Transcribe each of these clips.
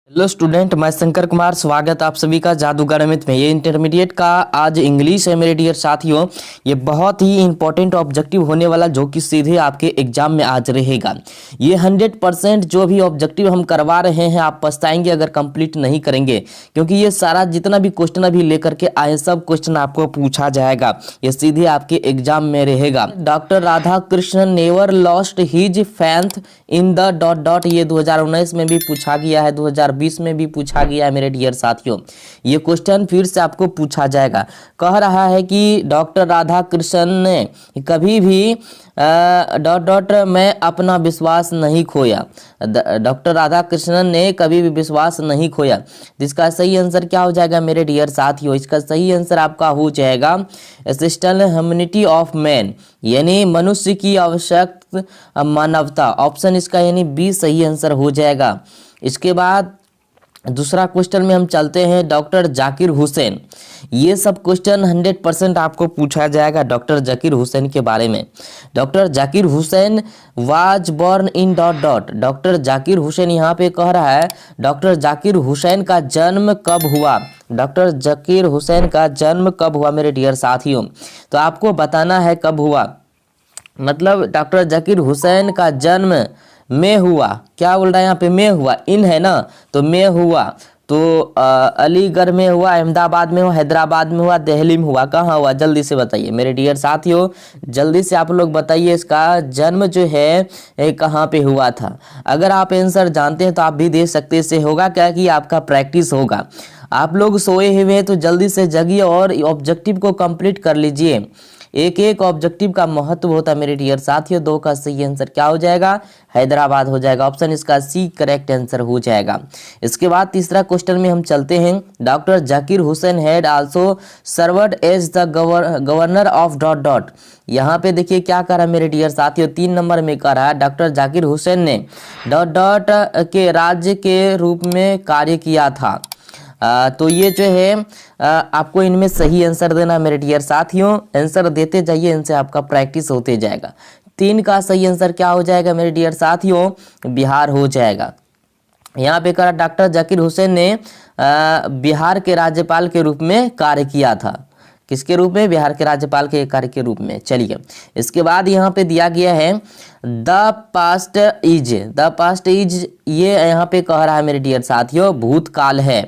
Hello student, मैं शंकर कुमार। स्वागत आप सभी का जादू गणित में। ये इंटरमीडिएट का आज इंग्लिश है मेरे डियर साथियों। ये बहुत ही इंपॉर्टेंट ऑब्जेक्टिव होने वाला जो कि सीधे आपके एग्जाम में आज रहेगा। ये 100% जो भी ऑब्जेक्टिव हम करवा रहे हैं आप पछताएंगे अगर कंप्लीट नहीं करेंगे, क्योंकि ये सारा जितना भी क्वेश्चन अभी लेकर के आए सब क्वेश्चन आपको पूछा जाएगा। ये सीधे आपके एग्जाम में रहेगा। Doctor Radha Krishna never lost his faith in the dot dot, ये 2019 में भी पूछा गया है, 2020 में भी पूछा गया है मेरे डियर साथियों। ये क्वेश्चन फिर से आपको पूछा जाएगा। कह रहा है कि डॉक्टर राधा कृष्ण ने कभी भी डॉट डॉट में अपना विश्वास नहीं खोया। डॉक्टर राधा कृष्णन ने कभी भी विश्वास नहीं खोया। इसका सही आंसर क्या हो जाएगा मेरे डियर साथियों? इसका सही आंसर आपका हो जाएगा एसेंशियल ह्यूमैनिटी ऑफ मैन, यानी मनुष्य की आवश्यक मानवता। ऑप्शन इसका यानी बी सही आंसर हो जाएगा। इसके बाद दूसरा क्वेश्चन में हम चलते हैं। डॉक्टर जाकिर हुसैन, ये सब क्वेश्चन 100% आपको पूछा जाएगा डॉक्टर जाकिर हुसैन के बारे में। Doctor Zakir Hussain was born in dot dot. Doctor Zakir Hussain यहाँ पे कह रहा है डॉक्टर जाकिर हुसैन का जन्म कब हुआ। डॉक्टर जाकिर हुसैन का जन्म कब हुआ मेरे डियर साथियों? तो आपको बताना है कब हुआ। मतलब डॉक्टर जाकिर हुसैन का जन्म में हुआ। क्या बोल रहा है यहाँ पे? में हुआ। इन है ना, तो में हुआ तो अलीगढ़ में हुआ, अहमदाबाद में हुआ, हैदराबाद में हुआ, दिल्ली में हुआ। कहाँ हुआ जल्दी से बताइए मेरे डियर साथियों। जल्दी से आप लोग बताइए इसका जन्म जो है कहाँ पे हुआ था। अगर आप आंसर जानते हैं तो आप भी दे सकते हैं। इससे होगा क्या कि आपका प्रैक्टिस होगा। आप लोग सोए हुए हैं तो जल्दी से जगिए और ऑब्जेक्टिव को कंप्लीट कर लीजिए। एक एक ऑब्जेक्टिव का महत्व होता है मेरे डियर साथियों। दो का सही आंसर क्या हो जाएगा? हैदराबाद हो जाएगा। ऑप्शन इसका सी करेक्ट आंसर हो जाएगा। इसके बाद तीसरा क्वेश्चन में हम चलते हैं। Doctor Zakir Hussain had also served as the governor of dot dot. यहाँ पे देखिए क्या कर रहा है मेरे डियर साथियों, 3 नंबर में कर रहा है डॉक्टर जाकिर हुसैन ने डॉट डॉट के राज्य के रूप में कार्य किया था। तो ये जो है आपको इनमें सही आंसर देना मेरे डियर साथियों। आंसर देते जाइए, इनसे आपका प्रैक्टिस होते जाएगा। 3 का सही आंसर क्या हो जाएगा मेरे डियर साथियों? बिहार हो जाएगा। यहाँ पे कहा डॉक्टर जाकिर हुसैन ने बिहार के राज्यपाल के रूप में कार्य किया था। किसके रूप में? बिहार के राज्यपाल के कार्य के रूप में। चलिए इसके बाद यहाँ पे दिया गया है the past is. The past is ये यहाँ पे कह रहा है मेरे डियर साथियों भूतकाल है।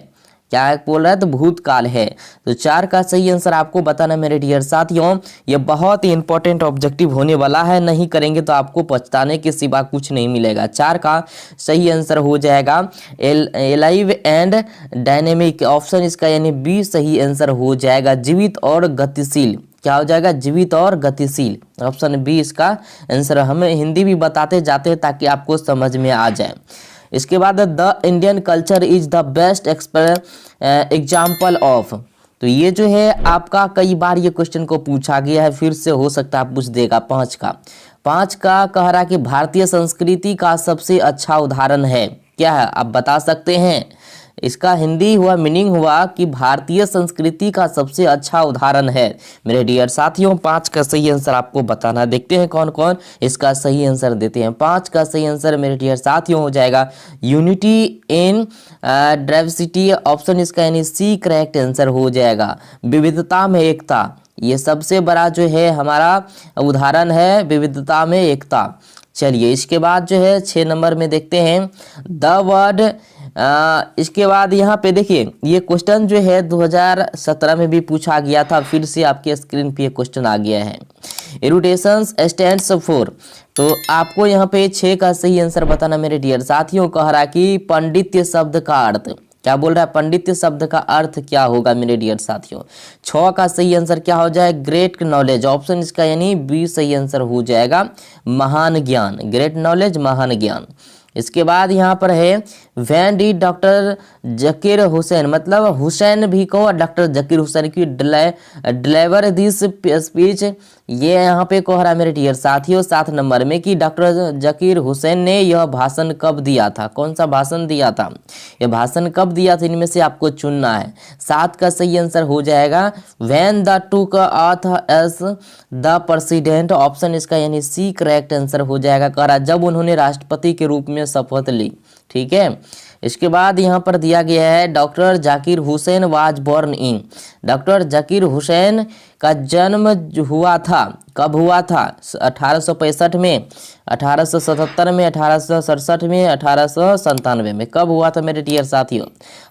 क्या बोल रहा है? तो भूतकाल है। तो 4 का सही आंसर आपको बताना मेरे डियर साथियों। ये बहुत ही इंपॉर्टेंट ऑब्जेक्टिव होने वाला है, नहीं करेंगे तो आपको पछताने के सिवा कुछ नहीं मिलेगा। 4 का सही आंसर हो जाएगा एलाइव एंड डायनेमिक। ऑप्शन इसका यानी बी सही आंसर हो जाएगा। जीवित और गतिशील। क्या हो जाएगा? जीवित और गतिशील। ऑप्शन बी इसका आंसर। हमें हिंदी भी बताते जाते हैं ताकि आपको समझ में आ जाए। इसके बाद the Indian culture is the best example of. तो ये जो है आपका कई बार ये क्वेश्चन को पूछा गया है, फिर से हो सकता है पूछ देगा। 5 का कह रहा है कि भारतीय संस्कृति का सबसे अच्छा उदाहरण है। क्या है आप बता सकते हैं? इसका हिंदी हुआ मीनिंग हुआ कि भारतीय संस्कृति का सबसे अच्छा उदाहरण है मेरे डियर साथियों। 5 का सही आंसर आपको बताना। देखते हैं कौन कौन इसका सही आंसर देते हैं। 5 का सही आंसर मेरे डियर साथियों हो जाएगा यूनिटी इन डाइवर्सिटी। ऑप्शन इसका यानी सी करेक्ट आंसर हो जाएगा। विविधता में एकता, ये सबसे बड़ा जो है हमारा उदाहरण है, विविधता में एकता। चलिए इसके बाद जो है 6 नंबर में देखते हैं द वर्ड। इसके बाद यहाँ पे देखिए ये क्वेश्चन जो है 2017 में भी पूछा गया था, फिर से आपके स्क्रीन पे क्वेश्चन आ गया है। Irritations stands for. तो आपको यहाँ पे 6 का सही आंसर बताना मेरे डियर साथियों। कह रहा कि पांडित्य शब्द का अर्थ। क्या बोल रहा है? पांडित्य शब्द का अर्थ क्या होगा मेरे डियर साथियों? 6 का सही आंसर क्या हो जाए? Great knowledge. ऑप्शन इसका यानी बी सही आंसर हो जाएगा महान ज्ञान। ग्रेट नॉलेज, महान ज्ञान। इसके बाद यहाँ पर है वैन डी डॉक्टर जाकिर हुसैन, मतलब हुसैन भी को डॉक्टर जाकिर हुसैन की डिलीवर दिस स्पीच। ये यहाँ पे कह रहा है मेरे डियर साथियों 7 नंबर में कि डॉक्टर जाकिर हुसैन ने यह भाषण कब दिया था। कौन सा भाषण दिया था? यह भाषण कब दिया था? इनमें से आपको चुनना है। 7 का सही आंसर हो जाएगा वैन द टूक auth S the president. Option इसका यानी सी करेक्ट आंसर हो जाएगा। कह रहा जब उन्होंने राष्ट्रपति के रूप में शपथ ली। ठीक है, इसके बाद यहाँ पर दिया गया है doctor Zakir Hussain was born in. Doctor Zakir Hussain का जन्म हुआ था, कब हुआ था? 1865 में, 1877 में, 1867 में, 1897 में। कब हुआ था मेरे डियर साथियों?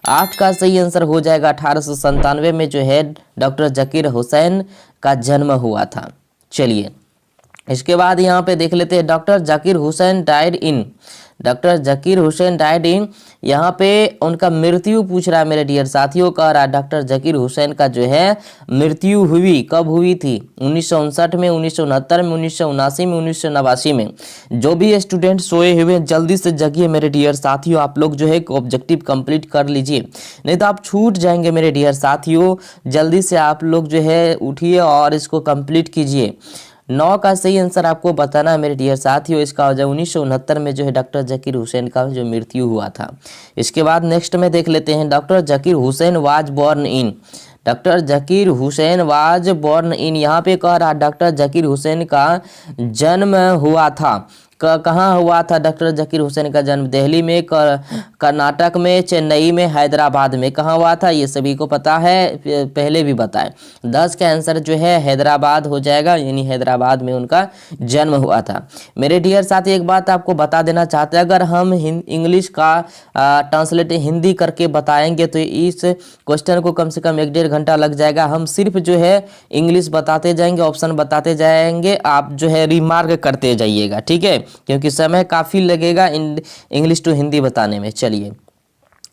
8 का सही आंसर हो जाएगा 1897 में जो है डॉक्टर जाकिर हुसैन का जन्म हुआ था। चलिए इसके बाद यहाँ पे देख लेते हैं doctor Zakir Hussain died in. Doctor Zakir Hussain died in, यहाँ पे उनका मृत्यु पूछ रहा है मेरे डियर साथियों। कह रहा है डॉक्टर जाकिर हुसैन का जो है मृत्यु हुई, कब हुई थी? 1959 में, 1969 में, 1979 में, 1989 में। जो भी स्टूडेंट सोए हुए जल्दी से जगिए मेरे डियर साथियों, आप लोग जो है ऑब्जेक्टिव कंप्लीट कर लीजिए, नहीं तो आप छूट जाएंगे मेरे डियर साथियों। जल्दी से आप लोग जो है उठिए और इसको कंप्लीट कीजिए। 9 का सही आंसर आपको बताना है मेरे डियर साथियों। इसका वजह 1969 में जो है डॉक्टर जाकिर हुसैन का जो मृत्यु हुआ था। इसके बाद नेक्स्ट में देख लेते हैं doctor Zakir Hussain was born in. Doctor Zakir Hussain was born in, यहाँ पे कह रहा डॉक्टर जाकिर हुसैन का जन्म हुआ था। कहाँ हुआ था डॉक्टर जाकिर हुसैन का जन्म? दिल्ली में, कर्नाटक में, चेन्नई में, हैदराबाद में। कहाँ हुआ था ये सभी को पता है, पहले भी बताए। 10 का आंसर जो है हैदराबाद हो जाएगा, यानी हैदराबाद में उनका जन्म हुआ था। मेरे डियर साथी एक बात आपको बता देना चाहते हैं, अगर हम इंग्लिश का ट्रांसलेट हिंदी करके बताएंगे तो इस क्वेश्चन को कम से कम 1-1.5 घंटा लग जाएगा। हम सिर्फ जो है इंग्लिश बताते जाएंगे, ऑप्शन बताते जाएंगे, आप जो है रिमार्क करते जाइएगा, ठीक है, क्योंकि समय काफ़ी लगेगा इंग्लिश टू हिंदी बताने में। चलिए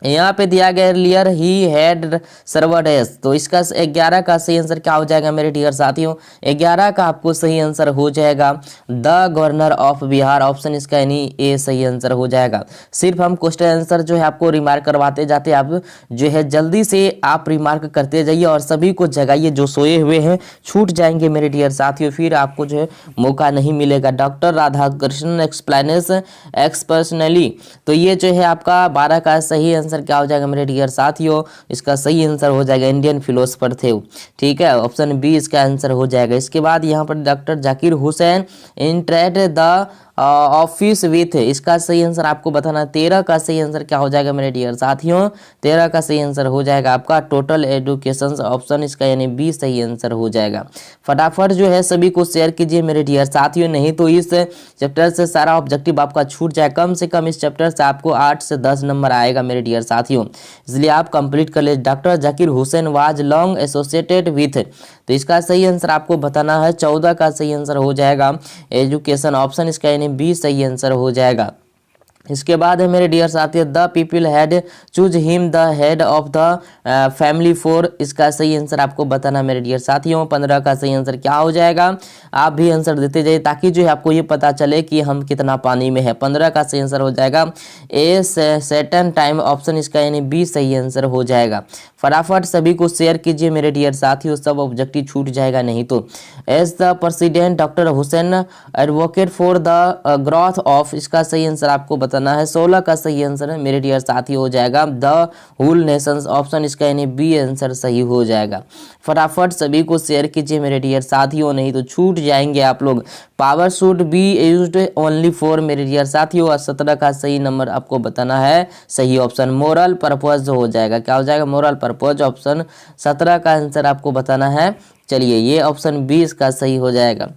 यहाँ पे दिया गया लियर ही हैड सर्वर्ड एस, तो इसका 11 का सही आंसर क्या हो जाएगा मेरे डियर साथियों? 11 का आपको सही आंसर हो जाएगा the governor of Bihar. Option इसका यानी ए सही आंसर हो जाएगा। सिर्फ हम क्वेश्चन आंसर जो है आपको रिमार्क करवाते जाते, आप जो है जल्दी से आप रिमार्क करते जाइए और सभी को जगाइए। जो सोए हुए हैं छूट जाएंगे मेरे डियर साथियों, फिर आपको जो है मौका नहीं मिलेगा। डॉक्टर राधाकृष्णन एक्सप्लेनेस एक्सपर्सनली, तो ये जो है आपका 12 का सही आंसर क्या हो जाएगा मेरे डियर साथियों? इसका सही आंसर हो जाएगा इंडियन फिलोसफर थे, ठीक है, ऑप्शन बी इसका आंसर हो जाएगा। इसके बाद यहाँ पर doctor Zakir Hussain interact the office with, इसका सही आंसर आपको बताना। 13 का सही आंसर क्या हो जाएगा मेरे डियर साथियों? 13 का सही आंसर हो जाएगा आपका टोटल एजुकेशन। ऑप्शन इसका यानी बी सही आंसर हो जाएगा। फटाफट जो है सभी को शेयर कीजिए मेरे डियर साथियों, नहीं तो इस चैप्टर से सारा ऑब्जेक्टिव आपका छूट जाए। कम से कम इस चैप्टर से आपको 8 से 10 नंबर आएगा मेरे डियर साथियों, इसलिए आप कंप्लीट कर ले। Doctor Zakir Hussain was long associated with, तो इसका सही आंसर आपको बताना है। 14 का सही आंसर हो जाएगा एजुकेशन। ऑप्शन इसका यानी बी सही आंसर हो जाएगा। इसके बाद है मेरे डियर साथियों the people had choose him the head of the family for, इसका सही आंसर आपको बताना मेरे डियर साथियों। 15 का सही आंसर क्या हो जाएगा? आप भी आंसर देते जाइए ताकि जो है आपको ये पता चले कि हम कितना पानी में है। 15 का सही आंसर हो जाएगा ए सर्टेन टाइम। ऑप्शन इसका यानी बी सही आंसर हो जाएगा। फटाफट सभी को शेयर कीजिए मेरे डियर साथियों, सब ऑब्जेक्टिव छूट जाएगा नहीं तो। As the president doctor Hussain advocate for the growth of, इसका सही आंसर आपको बताना है। 16 का सही आंसर है मेरे डियर साथियों हो जाएगा द होल नेशंस। ऑप्शन इसका यानी बी आंसर सही हो जाएगा। फटाफट सभी को शेयर कीजिए मेरे डियर साथियों, नहीं तो छूट जाएंगे आप लोग। Power should be used only for मेरे डियर साथियों। 17 का सही नंबर आपको बताना है, सही ऑप्शन मोरल पर्पज हो जाएगा। क्या हो जाएगा? Moral purpose. ऑप्शन 17 का आंसर आपको बताना है। चलिए ये ऑप्शन 20 का सही हो जाएगा।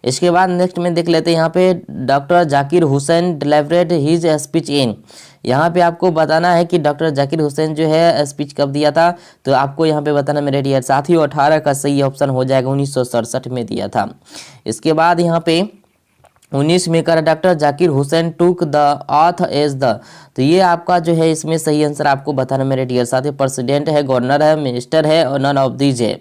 इसके बाद नेक्स्ट में देख लेते हैं यहाँ पे doctor Zakir Hussain delivered his speech in, यहाँ पे आपको बताना है कि डॉक्टर जाकिर हुसैन जो है स्पीच कब दिया था, तो आपको यहाँ पे बताना मेरे डियर साथियों। 18 का सही ऑप्शन हो जाएगा, 1967 में दिया था। इसके बाद यहाँ पे 19 में कर doctor Zakir Hussain took the auth as the, तो ये आपका जो है इसमें सही आंसर आपको बताना मेरे डियर साथी। प्रेसिडेंट है, गवर्नर है, मिनिस्टर है और नन ऑफ दीज है,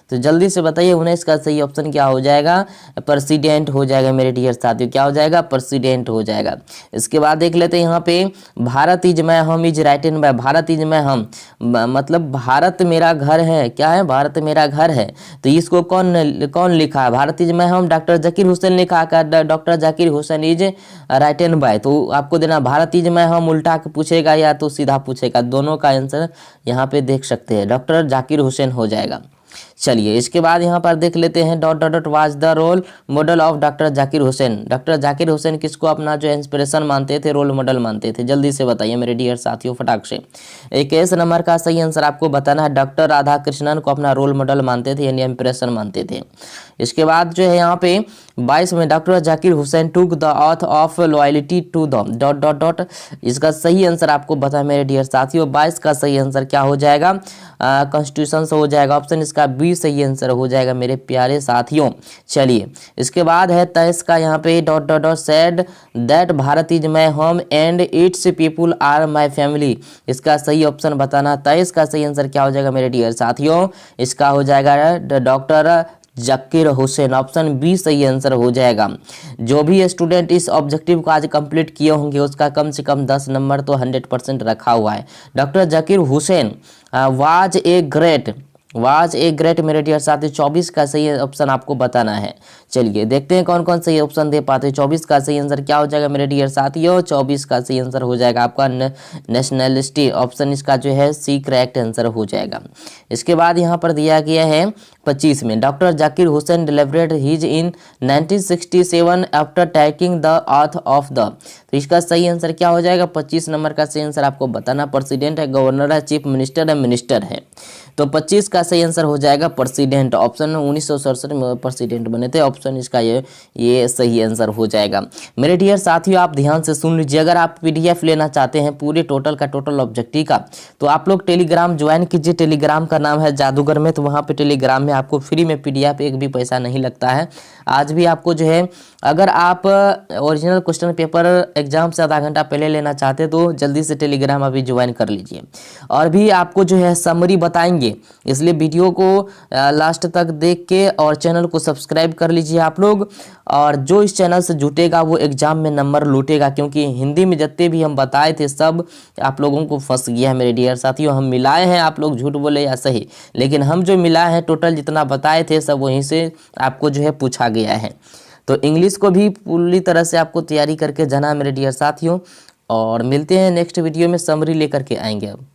तो जल्दी से बताइए 19 का सही ऑप्शन क्या हो जाएगा? प्रेसिडेंट हो जाएगा मेरे डियर साथियों। क्या हो जाएगा? प्रेसिडेंट हो जाएगा। इसके बाद देख लेते हैं यहाँ पे Bharat is my home is right in by. Bharat is my home मतलब भारत मेरा घर है। क्या है? भारत मेरा घर है। तो इसको कौन लिखा है? Bharat is my home doctor Zakir Hussain लिखा है, doctor Zakir Hussain is right in by. तो आपको देना भारत इज माय होम उल्टा के पूछेगा या तो सीधा पूछेगा, दोनों का आंसर यहाँ पे देख सकते हैं। डॉक्टर जाकिर हुसैन हो जाएगा। चलिए इसके बाद यहाँ पर देख लेते हैं dot dot dot was the role model of doctor Zakir Hussain. Doctor Zakir Hussain किसको अपना जो इंस्पिरेशन मानते थे, रोल मॉडल मानते थे? जल्दी से बताइए मेरे डियर साथियों फटाक से। 21 नंबर का सही आंसर आपको बताना है। डॉक्टर राधा कृष्णन को अपना रोल मॉडल मानते थे यानी इंस्पिरेशन मानते थे। इसके बाद जो है यहाँ पे 22 में doctor Zakir Hussain took the oath of loyalty to the dot dot dot. इसका सही आंसर आपको बताया मेरे डियर साथियों। 22 का सही आंसर क्या हो जाएगा? कॉन्स्टिट्यूशन से हो जाएगा ऑप्शन इसका बी सही आंसर हो जाएगा मेरे प्यारे साथियों। चलिए इसके बाद है 23 का यहाँ पे dot dot dot said that Bharat is my home and its people are my family. इसका सही ऑप्शन बताना। 23 का सही आंसर क्या हो जाएगा मेरे डियर साथियों? इसका हो जाएगा doctor Zakir Hussain, option B सही आंसर हो जाएगा। जो भी स्टूडेंट इस ऑब्जेक्टिव को आज कंप्लीट किए होंगे उसका कम से कम 10 नंबर तो 100% रखा हुआ है। Doctor Zakir Hussain was a great मेरे डियर साथी। 24 का सही ऑप्शन आपको बताना है। चलिए देखते हैं कौन कौन सही ऑप्शन दे पाते हैं। 24 का सही आंसर क्या हो जाएगा मेरे डियर साथियों? 24 का सही आंसर हो जाएगा आपका नेशनलिस्टी, ऑप्शन इसका जो है सी करेक्ट आंसर हो जाएगा। इसके बाद यहाँ पर दिया गया है 25 में doctor Zakir Hussain delivered his in 1967 after taking the oath of the. तो इसका सही आंसर क्या हो जाएगा? 25 नंबर का सही आंसर आपको बताना। प्रेसिडेंट है, गवर्नर है, चीफ मिनिस्टर है, मिनिस्टर है। तो 25 का सही आंसर हो जाएगा प्रेसिडेंट, ऑप्शन 1967 में प्रेसिडेंट बने थे, ऑप्शन इसका ये सही आंसर हो जाएगा। मेरे डियर साथियों आप ध्यान से सुन लीजिए। अगर आप पीडीएफ लेना चाहते हैं पूरे टोटल का टोटल ऑब्जेक्टिव का तो आप लोग टेलीग्राम ज्वाइन कीजिए। टेलीग्राम का नाम है जादूगर में। तो वहाँ पे टेलीग्राम में आपको फ्री में पीडीएफ एक भी पैसा नहीं लगता है। आज भी आपको जो है अगर आप ओरिजिनल क्वेश्चन पेपर एग्जाम से आधा घंटा पहले लेना चाहते हैं तो जल्दी से टेलीग्राम अभी ज्वाइन कर लीजिए। और भी आपको जो है समरी बताएंगे, इसलिए वीडियो को लास्ट तक देख के और चैनल को सब्सक्राइब कर लीजिए आप लोग। और जो इस चैनल से जुटेगा वो एग्जाम में नंबर लूटेगा, क्योंकि हिंदी में जितने भी हम बताए थे सब आप लोगों को फंस गया है मेरे डियर साथियों। हम मिलाए हैं, आप लोग झूठ बोले या सही, लेकिन हम जो मिलाए हैं टोटल जितना बताए थे सब वहीं से आपको जो है पूछा गया है। तो इंग्लिश को भी पूरी तरह से आपको तैयारी करके जाना मेरे डियर साथियों। और मिलते हैं नेक्स्ट वीडियो में, समरी लेकर के आएंगे अब।